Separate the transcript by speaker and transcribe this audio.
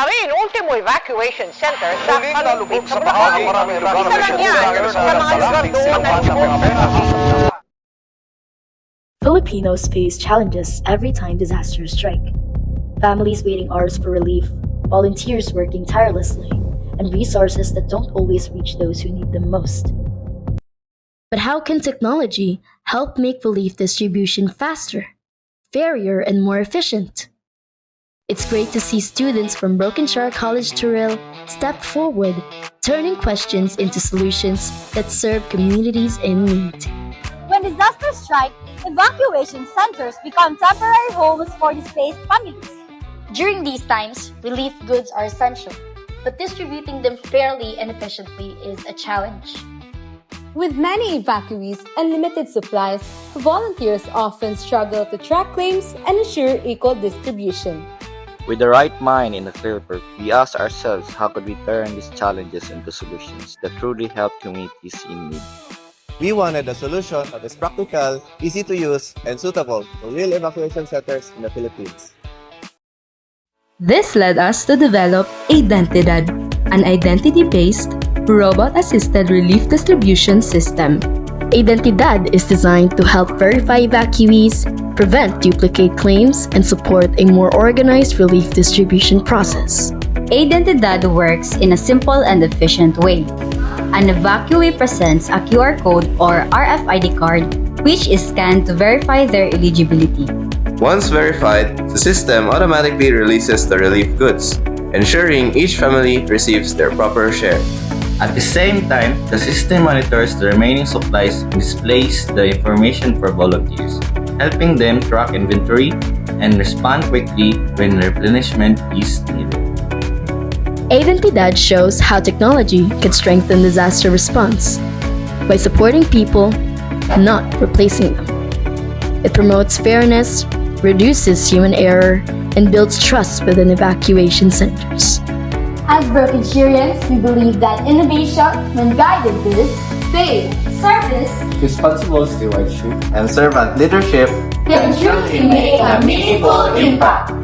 Speaker 1: Marin Ultimo Evacuation Center sa malupit sa Bulacan. Isa lang yan sa mga lugar doon na
Speaker 2: Filipinos face challenges every time disasters strike. Families waiting hours for relief, volunteers working tirelessly, and resources that don't always reach those who need them most. But how can technology help make relief distribution faster, fairer, and more efficient? It's great to see students from Brokenshire College-Toril step forward, turning questions into solutions that serve communities in need.
Speaker 3: When disasters strike, evacuation centers become temporary homes for displaced families.
Speaker 4: During these times, relief goods are essential, but distributing them fairly and efficiently is a challenge.
Speaker 5: With many evacuees and limited supplies, volunteers often struggle to track claims and ensure equal distribution.
Speaker 6: With the right mind and a clear purpose, we ask ourselves how could we turn these challenges into solutions that truly help communities in need.
Speaker 7: We wanted a solution that is practical, easy to use, and suitable for real evacuation centers in the Philippines.
Speaker 8: This led us to develop AID-DENTIDAD, an identity-based, robot-assisted relief distribution system.
Speaker 2: AID-DENTIDAD is designed to help verify evacuees, prevent duplicate claims, and support a more organized relief distribution process.
Speaker 9: AID-DENTIDAD works in a simple and efficient way. An evacuee presents a QR code or RFID card, which is scanned to verify their eligibility.
Speaker 10: Once verified, the system automatically releases the relief goods, ensuring each family receives their proper share.
Speaker 11: At the same time, the system monitors the remaining supplies and displays the information for volunteers, helping them track inventory and respond quickly when replenishment is needed.
Speaker 2: AID-DENTIDAD shows how technology can strengthen disaster response by supporting people, not replacing them. It promotes fairness, reduces human error, and builds trust within evacuation centers.
Speaker 3: As Brokenshirians, we believe that innovation, when guided with faith, service,
Speaker 7: Responsible stewardship,
Speaker 10: And servant leadership
Speaker 3: can truly make a meaningful impact.